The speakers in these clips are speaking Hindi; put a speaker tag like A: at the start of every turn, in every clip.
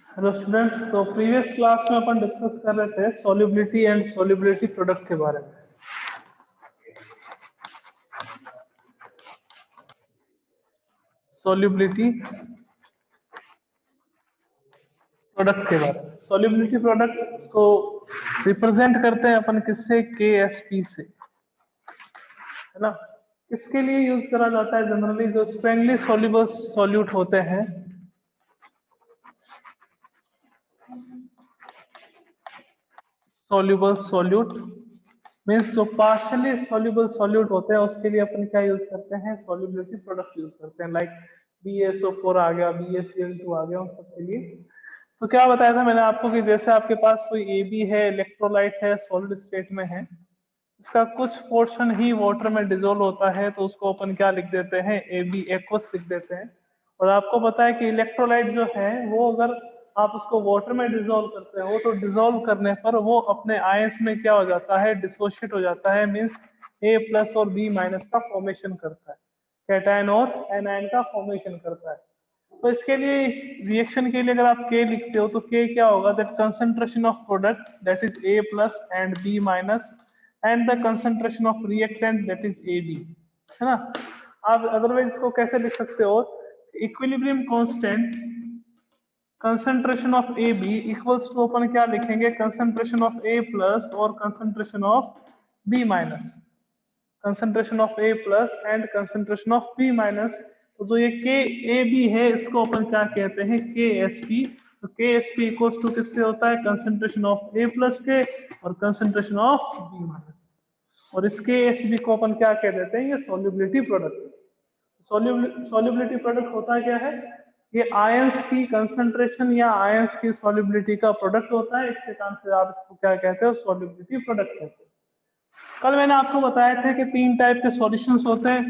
A: हेलो स्टूडेंट्स, तो प्रीवियस क्लास में अपन डिस्कस कर रहे थे सॉल्युबिलिटी एंड सॉल्युबिलिटी प्रोडक्ट के बारे में। सॉल्युबिलिटी प्रोडक्ट के बारे में। सॉल्युबिलिटी प्रोडक्ट को रिप्रेजेंट करते हैं अपन किससे? KSP से, है ना। किसके लिए यूज करा जाता है? जनरली जो स्ट्रेंगली सॉल्युबल सॉल्यूट होते हैं, सॉल्युबल सॉल्यूट मीन्स जो पार्शियली सॉल्युबल सॉल्यूट होते हैं उसके लिए अपन क्या यूज करते हैं? सॉल्युबिलिटी प्रोडक्ट यूज करते हैं। लाइक BaSO4 आ गया, BaCl2 आ गया, उन सब के लिए। तो क्या बताया था मैंने आपको कि जैसे आपके पास कोई AB है, इलेक्ट्रोलाइट है, सॉलिड स्टेट में है, इसका कुछ पोर्शन ही वाटर में डिजोल्व होता है, तो उसको अपन क्या लिख देते हैं? AB एक्वस लिख देते हैं। और आपको पता है कि इलेक्ट्रोलाइट जो है वो अगर आप उसको वाटर में डिजोल्व करते हो तो डिजोल्व करने पर वो अपने आयंस में क्या हो जाता है? डिसोशिएट हो जाता है। मीन्स A+ और B- का फॉर्मेशन करता है, कैटायन और एनायन का फॉर्मेशन करता है। तो इसके लिए, इस रिएक्शन के लिए अगर आप K लिखते हो तो K क्या होगा? That concentration of product that is A+ and B- and the concentration of reactant that is AB, है ना। आप अदरवाइज इसको कैसे लिख सकते हो? Equilibrium constant concentration of AB equals to अपन क्या लिखेंगे? कंसंट्रेशन ऑफ A+ और concentration of B-। Concentration of A+ and concentration of B-। तो जो ये KAB है इसको अपन क्या कहते हैं? KSP। तो KSP इक्वल्स टू किससे होता है? कंसंट्रेशन ऑफ A+ के और कंसंट्रेशन ऑफ B-। और इस KSP को अपन क्या कह देते हैं? ये सॉल्युबिलिटी प्रोडक्ट। सॉल्युबिलिटी प्रोडक्ट होता क्या है? ये आयंस की कंसंट्रेशन या आयंस की सॉल्युबिलिटी का प्रोडक्ट होता है। इसके काम से आप इसको क्या कहते हो? सॉल्युबिलिटी प्रोडक्ट कहते हैं। कल मैंने आपको बताया था कि 3 टाइप के सॉल्यूशंस होते हैं।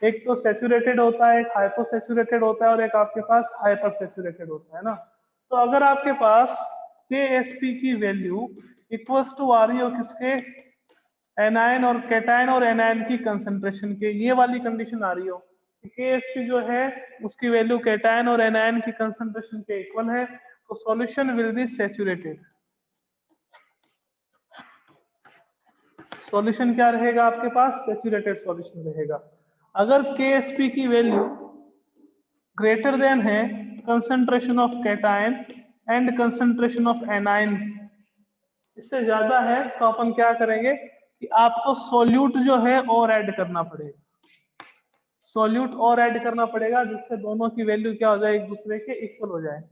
A: एक तो सैचुरेटेड होता है, एक हाइपोसैचुरेटेड होता है और एक आपके पास हाइपर सैचुरेटेड होता है ना। तो अगर आपके पास KSP की वैल्यू इक्वल्स टू आ रही हो किसके? एनायन और कैटायन और एनायन की कंसंट्रेशन के, ये वाली कंडीशन आ रही हो कि KSP जो है उसकी वैल्यू कैटायन और एनायन की कंसंट्रेशन के इक्वल है, तो solution will be saturated. Solution क्या रहेगा आपके पास? सैचुरेटेड सॉल्यूशन रहेगा। अगर KSP की वैल्यू ग्रेटर देन है concentration of cation and concentration of anion, इससे ज्यादा है, तो अपन क्या करेंगे कि आपको सोल्यूट जो है और ऐड करना पड़ेगा। सोल्यूट और ऐड करना पड़ेगा जिससे दोनों की वैल्यू क्या हो जाए? एक दूसरे के इक्वल हो जाए।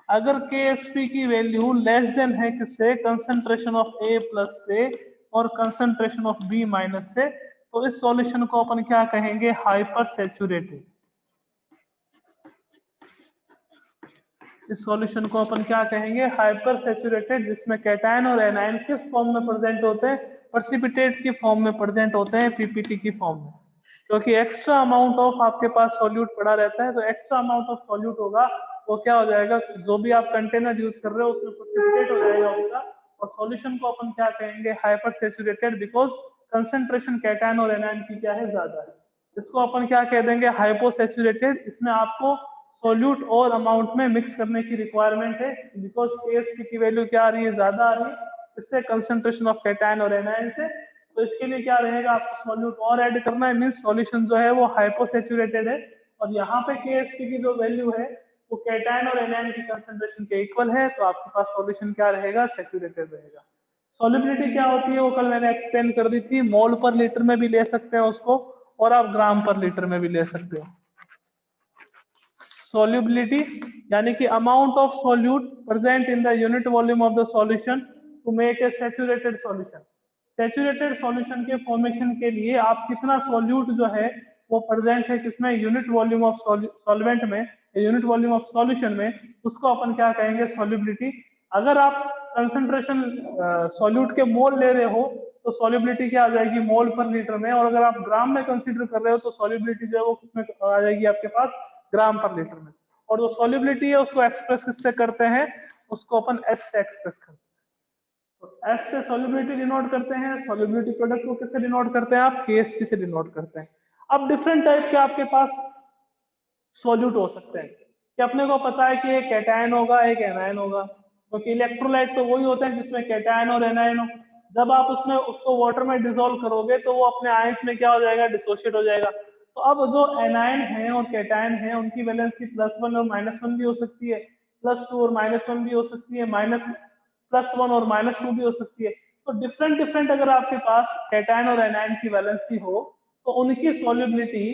A: अगर KSP की वैल्यू लेस देन है किससे? कंसंट्रेशन ऑफ A+ से और कंसंट्रेशन ऑफ B- से, तो इस सॉल्यूशन को अपन क्या कहेंगे? Hyper saturated. इस सॉल्यूशन को अपन क्या कहेंगे? हाइपर सैचुरेटेड, जिसमें कैटायन और एनायन किस फॉर्म में प्रेजेंट होते हैं? प्रेसिपिटेट की फॉर्म में प्रेजेंट होते हैं, PPT की फॉर्म में। क्योंकि एक्स्ट्रा अमाउंट ऑफ आपके पास सॉल्यूट पड़ा रहता है, तो एक्स्ट्रा अमाउंट ऑफ सॉल्यूट होगा वो क्या हो जाएगा? जो भी आप कंटेनर यूज कर रहे हो उसमें प्रेसिपिटेट हो जाएगा उसका, और सॉल्यूशन को अपन क्या कहेंगे? Hyper saturated, because concentration cation और एनायन की क्या है? ज्यादा है। इसको अपन क्या कह देंगे? हाइपोसैचुरेटेड। इसमें आपको सॉल्यूट और अमाउंट में मिक्स करने की रिक्वायरमेंट है, बिकॉज KSP की वैल्यू क्या आ रही है? ज्यादा आ रही है, इससे कंसंट्रेशन ऑफ कैटायन और एनायन से। तो इसके लिए क्या रहेगा? आपको सॉल्यूट और ऐड करना है, मींस सॉल्यूशन जो है वो हाइपोसैचुरेटेड है। और यहाँ पे KSP की जो वैल्यू है वो कैटायन और एनायन की कंसंट्रेशन के इक्वल है, तो आपके पास सॉल्यूशन क्या रहेगा? सैचुरेटेड रहेगा। सॉल्युबिलिटी क्या होती है वो कल मैंने एक्सप्लेन कर दी थी। मोल पर लीटर में भी ले सकते हैं उसको, और आप ग्राम पर लीटर में भी ले सकते हो। solubility यानी कि amount of solute present in the unit volume of the solution to make a saturated solution। Saturated solution के फॉर्मेशन के लिए आप कितना सॉल्यूट जो है वो प्रेजेंट है किसमें? यूनिट वॉल्यूम ऑफ सॉल्वेंट में, यूनिट वॉल्यूम ऑफ सॉल्यूशन में, उसको अपन क्या कहेंगे? सॉल्युबिलिटी। अगर आप कंसंट्रेशन सॉल्यूट के मोल ले रहे हो तो सॉल्युबिलिटी क्या आ जाएगी? मोल पर लीटर में। और अगर आप ग्राम में कंसीडर कर रहे हो तो सॉल्युबिलिटी जो है वो किसमें आ जाएगी आपके पास? ग्राम पर लीटर में। और जो सॉल्युबिलिटी है उसको एक्सप्रेस किससे करते हैं? उसको अपन S से एक्सप्रेस करते हैं। तो S से सॉल्युबिलिटी डिनोट करते हैं, सॉल्युबिलिटी प्रोडक्ट को किससे डिनोट करते हैं आप? KSP से डिनोट करते हैं। अब डिफरेंट टाइप के आपके पास सॉल्यूट हो सकते हैं। कि अपने को पता है कि एक कैटायन होगा एक एनायन होगा, क्योंकि इलेक्ट्रोलाइट तो वही होते हैं जिसमें कैटायन और एनायन हो। जब आप उसमें उसको वाटर में डिसॉल्व करोगे तो वो अपने आयंस में क्या हो जाएगा, डिसोशिएट हो जाएगा। तो अब जो एनायन है और कैटायन है उनकी वैलेंसी +1 और -1 भी हो सकती है, +2 और -1 भी हो सकती है, +1 और -2 भी हो सकती है। तो डिफरेंट डिफरेंट अगर आपके पास कैटायन और एनायन की वैलेंसी हो तो उनकी सॉल्युबिलिटी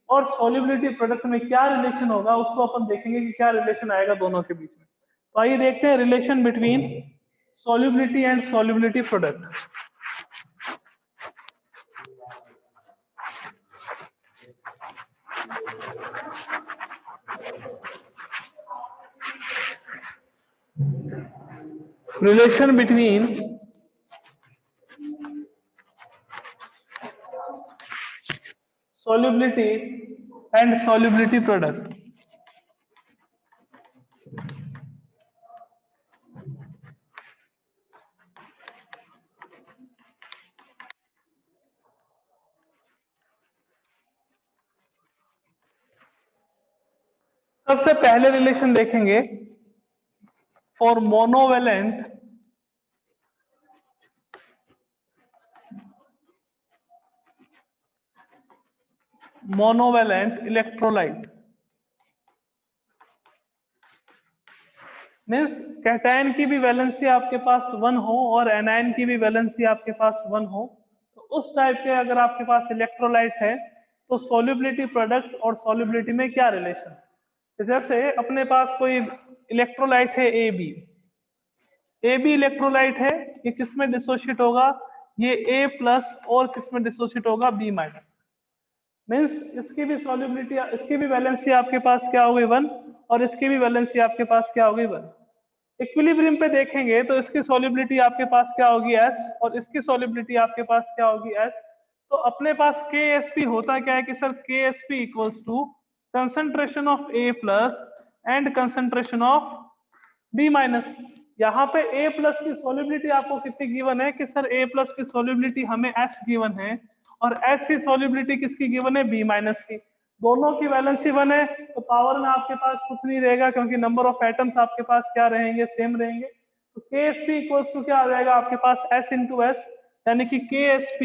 A: और सॉल्युबिलिटी प्रोडक्ट में क्या रिलेशन होगा उसको अपन देखेंगे कि क्या रिलेशन आएगा दोनों के बीच में। तो आइए देखते हैं relation between solubility and solubility product। relation between solubility and solubility product। सबसे पहले रिलेशन देखेंगे for monovalent electrolyte. Means cation की भी वैलेंसी आपके पास 1 हो और एनायन की भी वैलेंसी आपके पास 1 हो, तो उस टाइप के अगर आपके पास इलेक्ट्रोलाइट है तो सॉल्युबिलिटी प्रोडक्ट और सॉल्युबिलिटी में क्या रिलेशन। जैसे अपने पास कोई इलेक्ट्रोलाइट है ए बी इलेक्ट्रोलाइट है, ये किस में डिसोशिएट होगा, ये A+ और किस में डिसोशिएट होगा, B-। मीन्स इसकी भी सॉल्युबिलिटी इसकी भी वैलेंसी आपके पास क्या हो गई 1 और इसकी भी वैलेंसी आपके पास क्या हो गई 1। इक्विलिब्रियम पे देखेंगे तो इसकी सॉल्युबिलिटी आपके पास क्या होगी S और इसकी सॉल्युबिलिटी आपके पास क्या होगी S। तो अपने पास KSP होता क्या है कि sir KSP equals to concentration of A+ and concentration of B-। यहाँ पे A+ की सॉल्युबिलिटी आपको कितनी गिवन है कि सर A+ की सॉल्युबिलिटी हमें S गिवन है और S की सॉल्युबिलिटी किसकी गिवन है, B- की। दोनों की वैलेंसी 1 है तो पावर में आपके पास कुछ नहीं रहेगा क्योंकि नंबर ऑफ एटम्स आपके पास क्या रहेंगे, सेम रहेंगे। तो KSP इक्वल्स टू क्या आ जाएगा आपके पास S इंटू एस, यानी कि KSP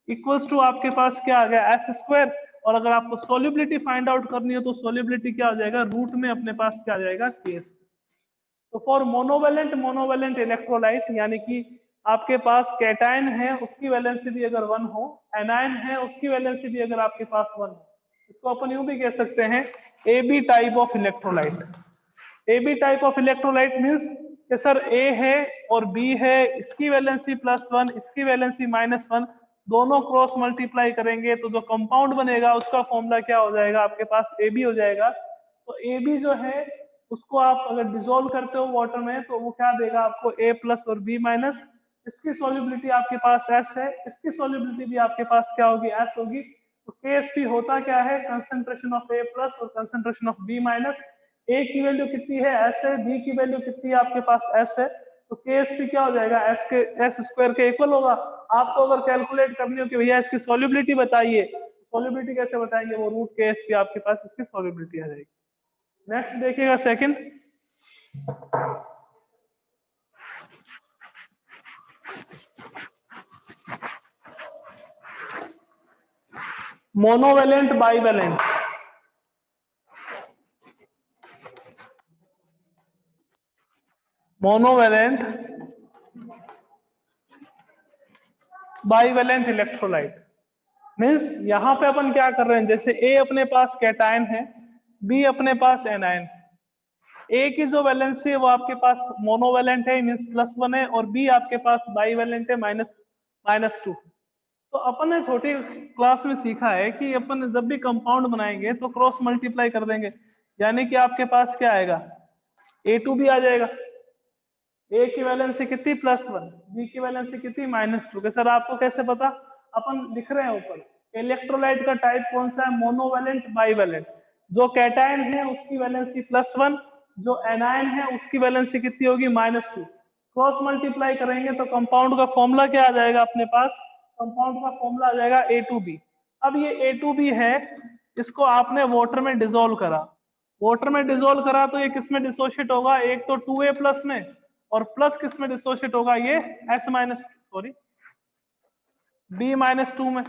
A: इक्वल्स टू आपके पास क्या आ गया S²। और अगर आपको सॉल्युबिलिटी फाइंड आउट करनी हो तो सॉल्युबिलिटी क्या हो जाएगा, रूट में अपने पास क्या आ जाएगा, KSP। तो फॉर मोनोवेलेंट इलेक्ट्रोलाइट यानी कि आपके पास कैटायन है उसकी वैलेंसी भी अगर 1 हो, एनायन है उसकी वैलेंसी भी अगर आपके पास 1 हो, इसको अपन यूं भी कह सकते हैं A B type of electrolyte. A B type of electrolyte means कि सर ए है और बी है, इसकी वैलेंसी +1 इसकी वैलेंसी -1, दोनों क्रॉस मल्टीप्लाई करेंगे तो जो कंपाउंड बनेगा उसका फॉर्मूला क्या हो जाएगा आपके पास, ए बी हो जाएगा। तो ए बी जो है उसको आप अगर डिसॉल्व करते हो वाटर में तो वो क्या देगा आपको, A+ और B-। इसकी सॉल्युबिलिटी आपके पास S है, इसकी सॉल्युबिलिटी भी आपके पास क्या होगी, S होगी। तो KSP होता क्या है, कंसंट्रेशन ऑफ A+ और कंसंट्रेशन ऑफ B-। A की वैल्यू कितनी है, S है, B की वैल्यू कितनी है आपके पास, S है। तो KSP क्या हो जाएगा, S² के इक्वल होगा। आपको अगर कैलकुलेट करनी हो कि भैया इसकी सॉल्युबिलिटी बताइए, सॉल्युबिलिटी कैसे बताएंगे, वो रूट KSP आपके पास इसकी सॉल्युबिलिटी आ जाएगी। नेक्स्ट देखिएगा second, monovalent bivalent. Monovalent bivalent electrolyte means यहां पे अपन क्या कर रहे हैं, जैसे ए अपने पास कैटायन है, बी अपने पास एनायन। ए की जो वैलेंसी है वो आपके पास मोनोवेलेंट है मीन्स +1 है और बी आपके पास बाइवेलेंट है -2। तो अपन ने छोटी क्लास में सीखा है कि अपन जब भी कंपाउंड बनाएंगे तो क्रॉस मल्टीप्लाई कर देंगे, यानी कि आपके पास क्या आएगा, A2 भी आ जाएगा। ए की वैलेंसी कितनी +1, बी की वैलेंसी कितनी -2। सर आपको कैसे पता, अपन लिख रहे हैं ऊपर इलेक्ट्रोलाइट का टाइप कौन सा है, मोनोवेलेंट बाइवेलेंट। जो कैटायन है उसकी वैलेंसी +1, जो एनायन है उसकी वैलेंसी कितनी होगी, -2। क्रॉस मल्टीप्लाई करेंगे तो कंपाउंड का फॉर्मूला क्या आ जाएगा अपने पास, कंपाउंड का फॉर्मूला आ जाएगा A2B। अब ये A2B है इसको आपने वाटर में डिसॉल्व करा, वाटर में डिसॉल्व करा तो ये किस में डिसोशिएट होगा, एक तो 2A प्लस में, और प्लस किस में डिसोशिएट होगा, ये B-2 में।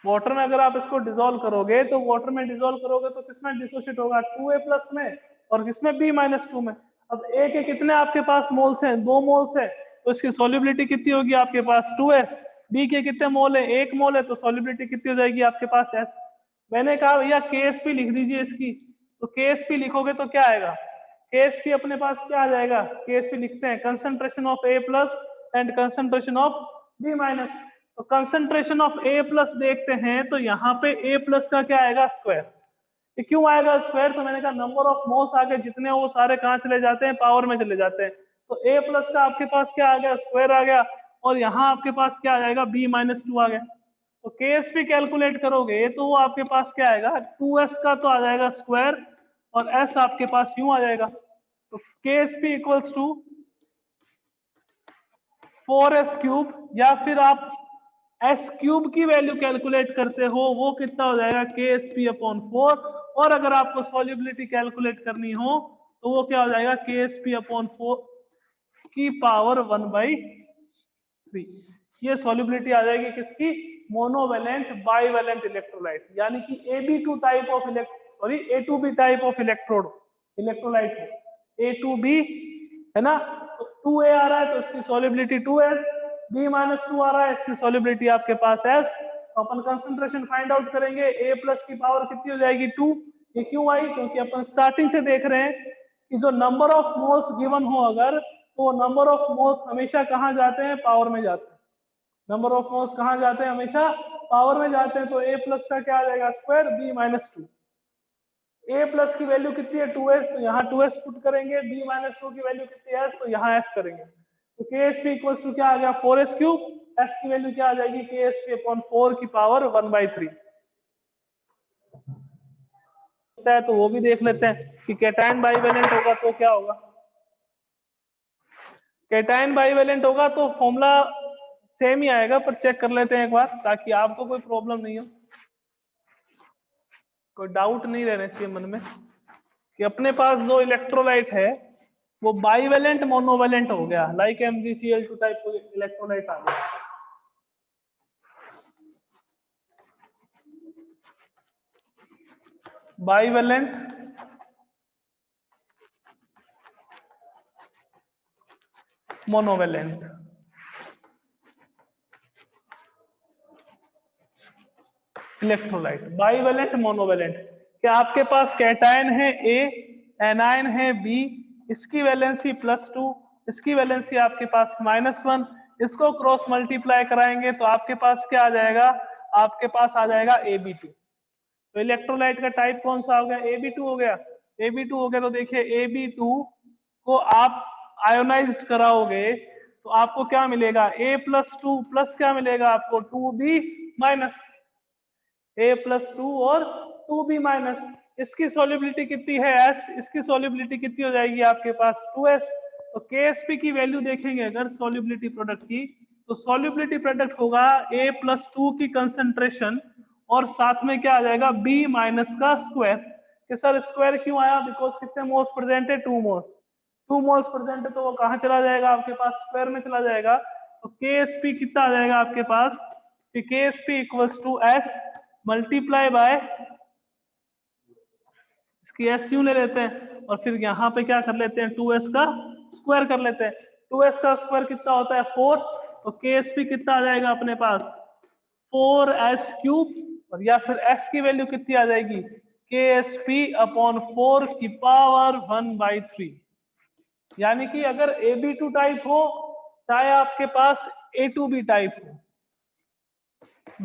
A: वाटर में अगर आप इसको डिसॉल्व करोगे तो वाटर में डिसॉल्व करोगे तो किसमें डिसोशिएट होगा, 2A प्लस में, और किसमें, B-2 में। अब A के कितने आपके पास मोल्स हैं, 2 मोल्स है, तो इसकी सॉल्युबिलिटी कितनी होगी आपके पास, 2S। B के कितने मोल है, 1 मोल है, तो सॉल्युबिलिटी कितनी हो जाएगी आपके पास, S। मैंने कहा भैया KSP लिख दीजिए इसकी, तो KSP लिखोगे तो क्या आएगा, KSP अपने पास क्या आ जाएगा, KSP लिखते हैं concentration of A plus and concentration of B-। तो कंसंट्रेशन ऑफ A प्लस देखते हैं तो यहाँ पे A प्लस का क्या आएगा, स्क्वायर। ये क्यों आएगा स्क्वायर, तो मैंने कहा नंबर ऑफ मोल्स आगे जितने वो सारे कहाँ चले जाते हैं, पावर में चले जाते हैं। तो A प्लस का आपके पास क्या आ गया, स्क्वायर आ गया, और यहाँ आपके पास क्या आ जाएगा, B-2 आ गया। तो KSP कैलकुलेट करोगे तो वो आपके पास क्या आएगा, 2S का तो आ जाएगा स्क्वायर, और S आपके पास यूं आ जाएगा। तो KSP equals to 4S cube, या फिर आप S क्यूब की वैल्यू कैलकुलेट करते हो, वो कितना हो जाएगा, KSP अपॉन 4। और अगर आपको सॉल्युबिलिटी कैलकुलेट करनी हो तो वो क्या हो जाएगा, KSP अपॉन 4 की पावर 1/3। ये सॉल्युबिलिटी आ जाएगी किसकी, मोनोवेलेंट बाइवेलेंट इलेक्ट्रोलाइट, यानी कि AB2 type of A2B type of electrolyte है, A2B है ना। तो 2A आ रहा है तो इसकी सॉल्युबिलिटी 2S, B-2 आ रहा है, इसकी सॉल्युबिलिटी आपके पास S। तो अपन कंसंट्रेशन फाइंड आउट करेंगे, A प्लस की पावर कितनी हो जाएगी, 2। ये क्यों आई, क्योंकि अपन स्टार्टिंग से देख रहे हैं कि जो नंबर ऑफ मोल्स गिवन हो अगर, तो नंबर ऑफ मोल्स हमेशा कहाँ जाते हैं, पावर में जाते हैं। नंबर ऑफ मोल्स कहाँ जाते हैं, हमेशा पावर में जाते हैं। तो A प्लस का क्या आ जाएगा, स्क्वायर, B-2। A प्लस की वैल्यू कितनी है, 2S, तो यहाँ 2S पुट करेंगे, B-2 की वैल्यू कितनी है, तो यहाँ S करेंगे। तो KSP इक्वल्स टू क्या आ गया, 4S क्यूब। S की वैल्यू क्या आ जाएगी, KSP अपॉन 4 की पावर 1/3 है। तो वो भी देख लेते हैं कि कैटायन बाइवेलेंट होगा तो क्या होगा। कैटायन बाइवेलेंट होगा तो फॉर्मूला सेम ही आएगा, पर चेक कर लेते हैं एक बार ताकि आपको कोई प्रॉब्लम नहीं हो, कोई डाउट नहीं रहना चाहिए मन में कि अपने पास जो इलेक्ट्रोलाइट है वो बाइवेलेंट मोनोवेलेंट हो गया, लाइक MgCl2 टाइप को इलेक्ट्रोलाइट आ गया। Bivalent monovalent, electrolyte bivalent monovalent. क्या आपके पास कैटायन है A, एनायन है B, इसकी वैलेंसी +2, इसकी वैलेंसी आपके पास -1, इसको क्रॉस मल्टीप्लाई कराएंगे तो आपके पास क्या आ जाएगा, आपके पास आ जाएगा AB2। तो इलेक्ट्रोलाइट का टाइप कौन सा हो गया, AB2 हो गया। AB2 हो गया तो देखिए AB2 को आप आयोनाइज्ड कराओगे तो आपको क्या मिलेगा, A+2 प्लस क्या मिलेगा आपको, 2B-, A+2 और 2B-। इसकी सॉल्युबिलिटी कितनी है, S, इसकी सॉल्युबिलिटी कितनी हो जाएगी आपके पास, 2S। तो KSP की वैल्यू देखेंगे अगर सॉल्युबिलिटी प्रोडक्ट की, तो सॉल्युबिलिटी प्रोडक्ट होगा A+2 की कंसंट्रेशन और साथ में क्या आ जाएगा, B- का स्क्वायर। कि सर स्क्वायर क्यों आया, बिकॉज कितने मोल्स प्रेजेंट है, 2 मोल्स। 2 मोल्स प्रेजेंट है तो वो कहाँ चला जाएगा आपके पास, स्क्वायर में चला जाएगा। तो KSP कितना आ जाएगा आपके पास, KSP equals to S multiply by, इसकी S यूं ले लेते हैं और फिर यहाँ पे क्या कर लेते हैं, 2S का स्क्वायर कर लेते हैं। 2S का स्क्वायर कितना होता है, 4। तो KSP कितना आ जाएगा अपने पास, 4S क्यूब, और या फिर S की वैल्यू कितनी आ जाएगी, KSP अपॉन 4 की पावर 1/3। यानी कि अगर AB2 टाइप हो चाहे आपके पास A2B टाइप हो,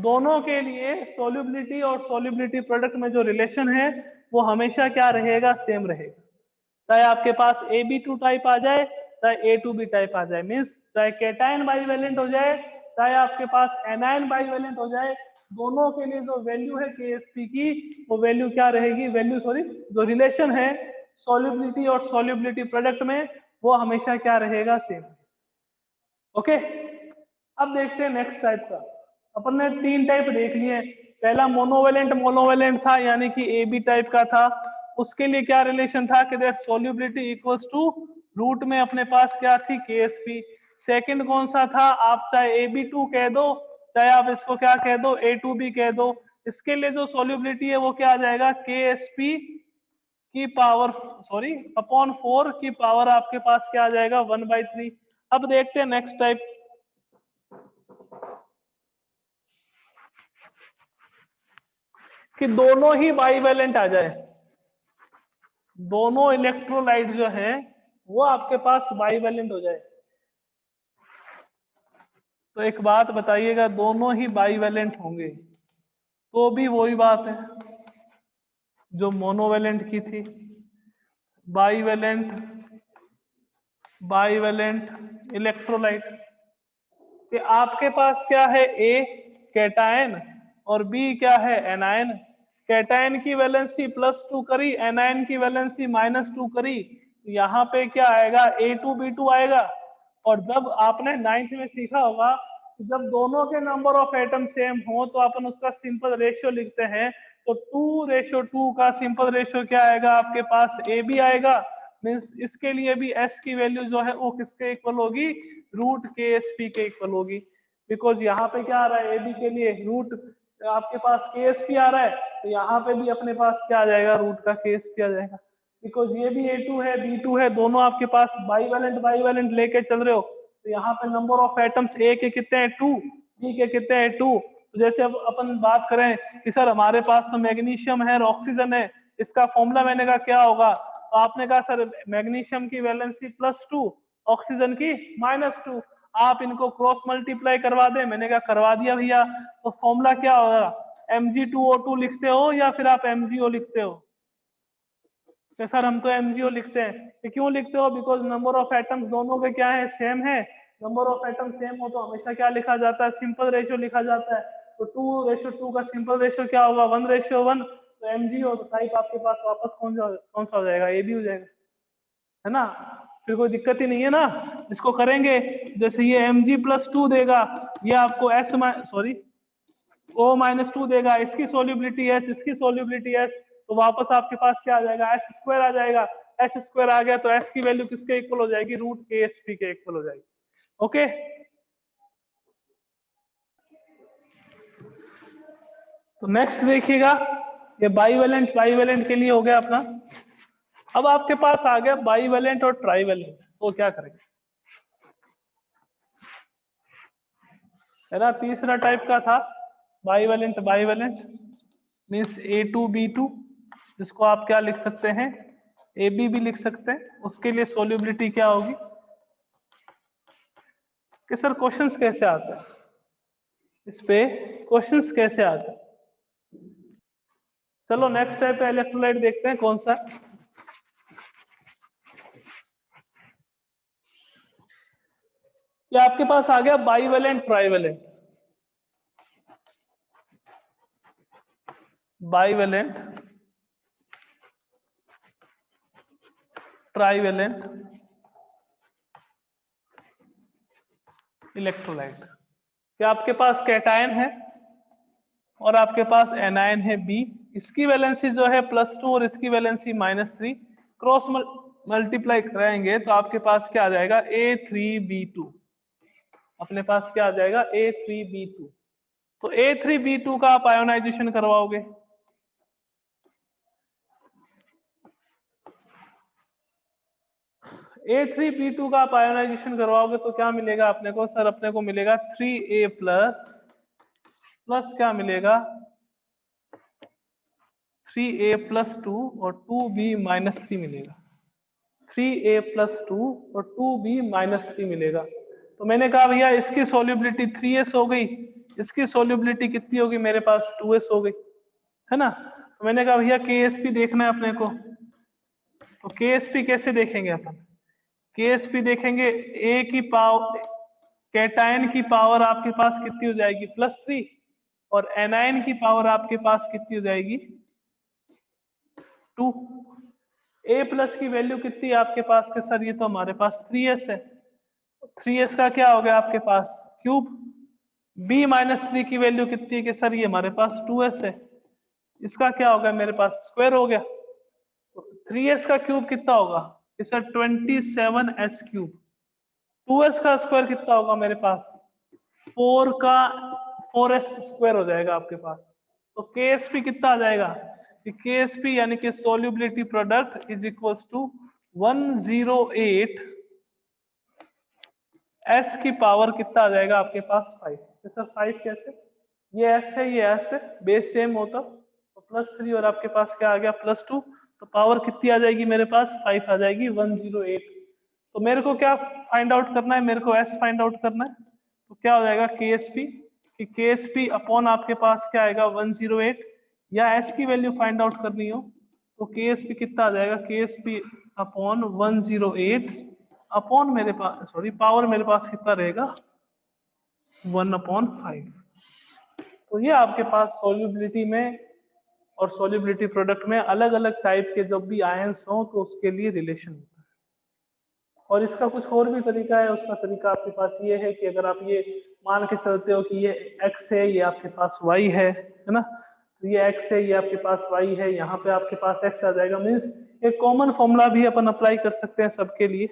A: दोनों के लिए सॉल्युबिलिटी और सॉल्युबिलिटी प्रोडक्ट में जो रिलेशन है वो हमेशा क्या रहेगा, सेम रहेगा। चाहे आपके पास AB2 टाइप आ जाए चाहे A2B टाइप आ जाए, मीन्स चाहे कैटायन बाइवेलेंट हो जाए चाहे आपके पास एनायन बाइवेलेंट हो जाए, दोनों के लिए जो वैल्यू है KSP की वो वैल्यू क्या रहेगी, जो रिलेशन है सॉल्युबिलिटी और सॉल्युबिलिटी प्रोडक्ट में वो हमेशा क्या रहेगा, सेम। ओके, अब देखते हैं नेक्स्ट टाइप का। अपन ने 3 टाइप देख लिए, पहला मोनोवेलेंट था यानी कि ए बी टाइप का था, उसके लिए क्या रिलेशन था कि that solubility equals to root में अपने पास क्या थी KSP। सेकंड कौन सा था, आप चाहे AB2 कह दो चाहे आप इसको क्या कह दो A2B कह दो, इसके लिए जो सोल्यूबिलिटी है वो क्या आ जाएगा KSP की पावर अपॉन 4 की पावर आपके पास क्या आ जाएगा 1/3। अब देखते हैं नेक्स्ट टाइप, कि दोनों ही बाईवेलेंट आ जाए, दोनों इलेक्ट्रोलाइट जो है वो आपके पास बाईवेलेंट हो जाए। तो एक बात बताइएगा, दोनों ही बाईवेलेंट होंगे तो भी वही बात है जो मोनोवेलेंट की थी, बाईवेलेंट इलेक्ट्रोलाइट, कि आपके पास क्या है ए कैटायन और बी क्या है एनायन। कैटायन की वैलेंसी +2 करी, एनायन की वैलेंसी -2 करी, यहाँ पे क्या आएगा A2B2 आएगा। और जब आपने 9th में सीखा होगा कि जब दोनों के नंबर ऑफ एटम सेम हो तो अपन उसका सिंपल रेशियो लिखते हैं, तो 2:2 का सिंपल रेशियो क्या आएगा आपके पास AB आएगा। मीन्स इसके लिए भी S की वैल्यू जो है वो किसके इक्वल होगी, रूट KSP के इक्वल होगी। बिकॉज यहाँ पे क्या आ रहा है AB के लिए रूट आपके पास KSP आ रहा है, तो यहाँ पे भी अपने पास क्या आ जाएगा रूट का KSP आ जाएगा। बिकॉज ये भी A2 है B2 है, दोनों आपके पास बाईवेलेंट लेके चल रहे हो, तो यहाँ पे नंबर ऑफ एटम्स A के कितने हैं 2, B के कितने हैं 2। तो जैसे अब अपन बात करें कि सर हमारे पास तो मैग्नीशियम है और ऑक्सीजन है, इसका फॉर्मूला मैंने कहा क्या होगा, तो आपने कहा सर मैग्नीशियम की वैलेंसी +2 ऑक्सीजन की -2, आप इनको क्रॉस मल्टीप्लाई करवा दें, मैंने कहा करवा दिया भैया। तो फॉर्मूला क्या होगा, Mg2O2 लिखते हो या फिर आप MgO लिखते हो। तो सर हम तो MgO लिखते हैं, तो क्यों लिखते हो, बिकॉज नंबर ऑफ एटम्स दोनों के क्या है सेम है, नंबर ऑफ एटम सेम हो तो हमेशा क्या लिखा जाता है सिंपल रेशियो लिखा जाता है। तो 2:2 का सिंपल रेशियो क्या होगा 1:1, तो MgO तो टाइप आपके पास वापस कौन सा हो जाएगा ए भी हो जाएगा, है ना। फिर कोई दिक्कत ही नहीं है ना, इसको करेंगे जैसे ये Mg+2 देगा, ये आपको O-2 देगा, इसकी सोल्यूबिलिटी S, इसकी सोल्यूबिलिटी S, तो वापस आपके पास क्या आ जाएगा S² आ जाएगा। S² आ गया तो S की वैल्यू किसके इक्वल हो जाएगी, रूट KSP के इक्वल हो जाएगी। ओके, तो नेक्स्ट देखिएगा, ये बाईवेलेंट के लिए हो गया अपना। अब आपके पास आ गया बाईवेलेंट और ट्राईवेलेंट, तो क्या करेंगे, है ना। तीसरा टाइप का था बाईवेलेंट मीन्स A2B2, जिसको आप क्या लिख सकते हैं AB भी लिख सकते हैं। उसके लिए सोल्यूबिलिटी क्या होगी, कि सर क्वेश्चंस कैसे आते हैं इस पे, क्वेश्चंस कैसे आते हैं। चलो नेक्स्ट टाइप इलेक्ट्रोलाइट देखते हैं कौन सा। ये आपके पास आ गया bivalent trivalent. Bivalent trivalent electrolyte, क्या आपके पास कैटायन है और आपके पास एनायन है B, इसकी वैलेंसी जो है +2 और इसकी वैलेंसी -3, क्रॉस मल्टीप्लाई कराएंगे तो आपके पास क्या आ जाएगा A3B2, अपने पास क्या आ जाएगा A3B2। तो A3B2 का आप आयोनाइजेशन करवाओगे, A3B2 का आप आयोनाइजेशन करवाओगे तो क्या मिलेगा अपने को, सर अपने को मिलेगा 3A प्लस क्या मिलेगा 3A+2 और 2B-3 मिलेगा, 3A+2 और 2B-3 मिलेगा। तो मैंने कहा भैया इसकी सोल्यूबिलिटी 3S हो गई, इसकी सोल्यूबिलिटी कितनी होगी मेरे पास 2S हो गई, है ना। तो मैंने कहा भैया KSP देखना है अपने को, तो KSP कैसे देखेंगे अपन, KSP देखेंगे A की पावर, कैटायन की पावर आपके पास कितनी हो जाएगी +3, और एनायन की पावर आपके पास कितनी हो जाएगी 2। A+ की वैल्यू कितनी है आपके पास के सर, ये तो हमारे पास 3S है, 3S का क्या हो गया आपके पास क्यूब, B-3 की वैल्यू कितनी है कि सर ये हमारे पास 2s है, इसका क्या होगा मेरे पास स्क्वायर हो गया, तो 3s का क्यूब कितना होगा कि सर 27s क्यूब, 2s का स्क्वायर कितना होगा मेरे पास 4 का 4s स्क्वायर हो जाएगा आपके पास। तो KSP कितना आ जाएगा कि KSP यानी कि solubility product is equals to 108 s की पावर कितना आ जाएगा आपके पास 5। तो सर 5 कैसे, ये s है ये s है, बेस सेम होता तो +3 और आपके पास क्या आ गया +2, तो पावर कितनी आ जाएगी मेरे पास 5 आ जाएगी 108। तो मेरे को क्या फाइंड आउट करना है, मेरे को s फाइंड आउट करना है, तो क्या हो जाएगा KSP कि KSP अपॉन आपके पास क्या आएगा 108, या s की वैल्यू फाइंड आउट करनी हो तो KSP कितना आ जाएगा KSP अपॉन 108 अपॉन मेरे पास सॉरी पावर मेरे पास कितना रहेगा 1/5। तो ये आपके पास सोल्यूबिलिटी में और सोल्यूबिलिटी प्रोडक्ट में अलग अलग टाइप के जब भी आयंस हो तो उसके लिए रिलेशन होता है। और इसका कुछ और भी तरीका है, उसका तरीका आपके पास ये है कि अगर आप ये मान के चलते हो कि ये x है ये आपके पास y है ना, तो ये x है ये आपके पास y है, यहाँ पे आपके पास x आ जाएगा, मीन्स एक कॉमन फॉर्मूला भी अपन अप्लाई कर सकते हैं सबके लिए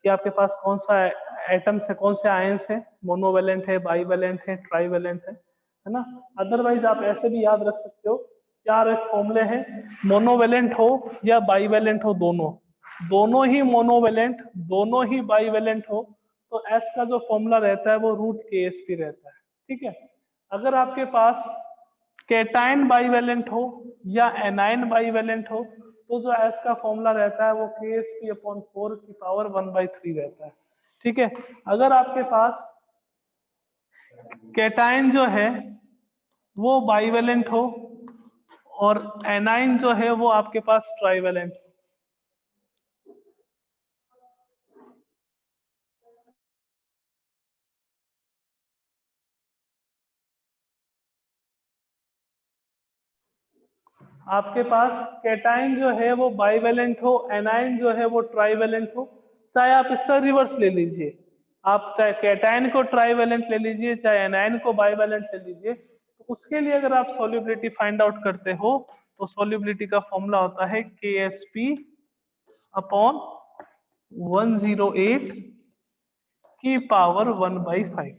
A: कि आपके पास कौन सा एटम्स है, कौन से आयंस है, मोनोवेलेंट है, बाईवेलेंट है, ट्राईवेलेंट है ना। अदरवाइज आप ऐसे भी याद रख सकते हो, चार फॉर्मूले हैं, मोनोवेलेंट हो या बाईवेलेंट हो, दोनों ही मोनोवेलेंट दोनों ही बाईवेलेंट हो तो S का जो फॉर्मूला रहता है वो √KSP रहता है। ठीक है, अगर आपके पास कैटायन बाईवेलेंट हो या एनायन बाईवेलेंट हो तो जो S का फॉर्मूला रहता है वो KSP/4 की पावर 1/3 रहता है। ठीक है, अगर आपके पास कैटायन जो है वो बाईवेलेंट हो और एनाइन जो है वो आपके पास ट्राईवेलेंट हो। आपके पास कैटायन जो है वो बाईवेलेंट हो, एनाइन जो है वो ट्राईवेलेंट हो, चाहे आप इसका रिवर्स ले लीजिए, आप चाहे कैटायन को ट्राईवेलेंट ले लीजिए चाहे एनाइन को बाईवेलेंट ले लीजिए, तो उसके लिए अगर आप सॉल्युबिलिटी फाइंड आउट करते हो तो सॉल्युबिलिटी का फॉर्मूला होता है KSP अपॉन 108 की पावर 1/5।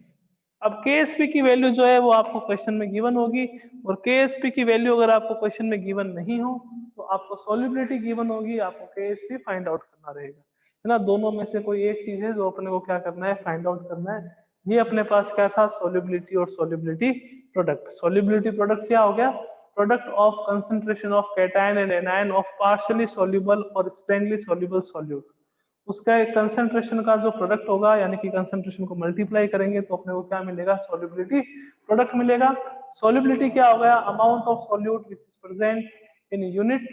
A: अब KSP की वैल्यू जो है वो आपको क्वेश्चन में गिवन होगी, और KSP की वैल्यू अगर आपको क्वेश्चन में गिवन नहीं हो तो आपको सॉल्युबिलिटी गिवन होगी, आपको KSP फाइंड आउट करना रहेगा, है ना। दोनों में से कोई एक चीज है जो अपने को क्या करना है, फाइंड आउट करना है। ये अपने पास क्या था, सॉल्युबिलिटी और सॉल्युबिलिटी प्रोडक्ट। सॉल्युबिलिटी प्रोडक्ट क्या हो गया, product of concentration of cation and anion of partially soluble और स्पेनली सॉल्युबल सॉल्यूट, उसका एक कंसंट्रेशन का जो प्रोडक्ट होगा, यानी कि कंसंट्रेशन को मल्टीप्लाई करेंगे तो अपने को क्या मिलेगा, सॉल्युबिलिटी प्रोडक्ट मिलेगा। सॉल्युबिलिटी क्या हो गया, amount of solute which is present in unit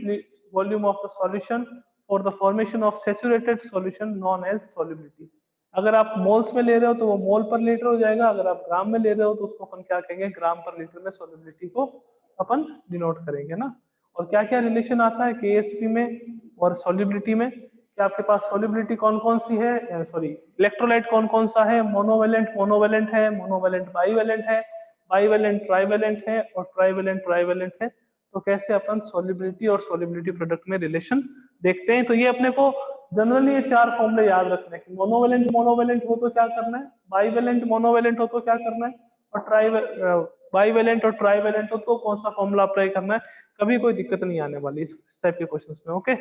A: volume of the solution for the formation of saturated solution known as solubility. अगर आप मोल्स में ले रहे हो तो वो मोल पर लीटर हो जाएगा, अगर आप ग्राम में ले रहे हो तो उसको अपन क्या कहेंगे, ग्राम पर लीटर में सॉल्युबिलिटी को अपन डिनोट करेंगे ना। और क्या क्या रिलेशन आता है KSP में और सॉल्युबिलिटी में, कि आपके पास सॉल्युबिलिटी कौन कौन सी है, सॉरी इलेक्ट्रोलाइट कौन कौन सा है, मोनोवेलेंट है, मोनोवेलेंट बाईवेलेंट है, बाईवेलेंट ट्राईवेलेंट है, और ट्राईवेलेंट ट्राईवेलेंट है। तो कैसे अपन सॉल्युबिलिटी और सॉल्युबिलिटी प्रोडक्ट में रिलेशन देखते हैं। तो ये अपने को जनरली ये चार फॉर्मूले याद रखने हैं, मोनोवेलेंट मोनोवेलेंट हो तो क्या करना है, बाईवेलेंट मोनोवेलेंट हो तो क्या करना है, और बाईवेलेंट और ट्राईवेलेंट हो तो कौन सा फॉर्मूला अप्लाई करना है। कभी कोई दिक्कत नहीं आने वाली इस टाइप के क्वेश्चंस में। ओके,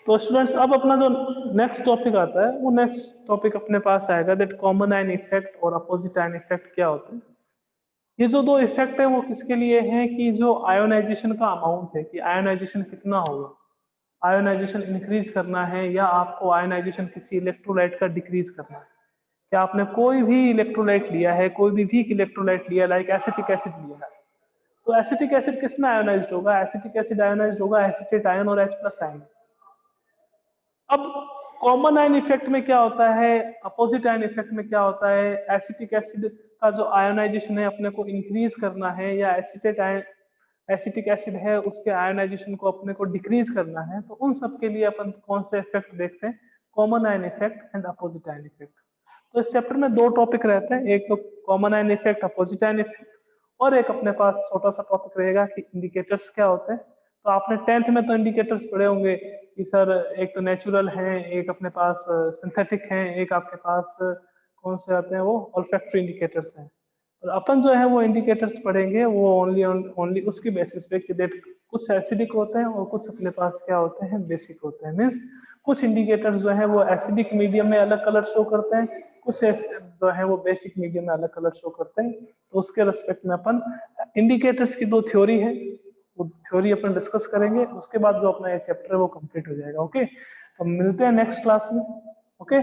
A: तो स्टूडेंट्स अब अपना जो नेक्स्ट टॉपिक आता है वो नेक्स्ट टॉपिक अपने पास आएगा, दैट कॉमन आयन इफेक्ट और अपोजिट आयन इफेक्ट क्या होते हैं। ये जो दो इफेक्ट है वो किसके लिए हैं, कि जो आयोनाइजेशन का अमाउंट है, कि आयोनाइजेशन कितना होगा, आयोनाइजेशन इंक्रीज करना है या आपको आयोनाइजेशन किसी इलेक्ट्रोलाइट का डिक्रीज करना है। क्या आपने कोई भी इलेक्ट्रोलाइट लिया है, कोई भी वीक इलेक्ट्रोलाइट लिया, लाइक एसिटिक एसिड लिया है, तो एसिटिक एसिड किस में आयोनाइज्ड होगा, एसिटिक एसिड आयोनाइज्ड होगा एसिटेट आयन और H+ आयन। अब कॉमन आयन इफेक्ट में क्या होता है, अपोजिट आयन इफेक्ट में क्या होता है, एसिटिक एसिड का जो आयोनाइजेशन है अपने को इंक्रीज करना है, या एसिटेट आयन एसिटिक एसिड है उसके आयोनाइजेशन को अपने को डिक्रीज करना है, तो उन सब के लिए अपन कौन से इफेक्ट देखते हैं, common ion effect and opposite ion effect. तो इस चैप्टर में दो टॉपिक रहते हैं, एक तो common ion effect, opposite ion effect, और एक अपने पास छोटा सा टॉपिक रहेगा कि इंडिकेटर्स क्या होते हैं। तो आपने 10th में तो इंडिकेटर्स पढ़े होंगे कि सर एक तो नेचुरल है, एक अपने पास सिंथेटिक है, एक आपके पास कौन से आते हैं वो ऑल्फैक्टरी इंडिकेटर्स हैं। और अपन जो है वो इंडिकेटर्स पढ़ेंगे वो ओनली उसकी बेसिस पे कि देट कुछ एसिडिक होते हैं और कुछ अपने पास क्या होते हैं, बेसिक होते हैं। मीन्स कुछ इंडिकेटर्स जो है वो एसिडिक मीडियम में अलग कलर शो करते हैं, कुछ जो है वो बेसिक मीडियम में अलग कलर शो करते हैं। तो उसके रेस्पेक्ट में अपन इंडिकेटर्स की दो थ्योरी है, वो थ्योरी अपन डिस्कस करेंगे, उसके बाद जो अपना ये चैप्टर है वो कंप्लीट हो जाएगा। ओके, तो मिलते हैं नेक्स्ट क्लास में। ओके।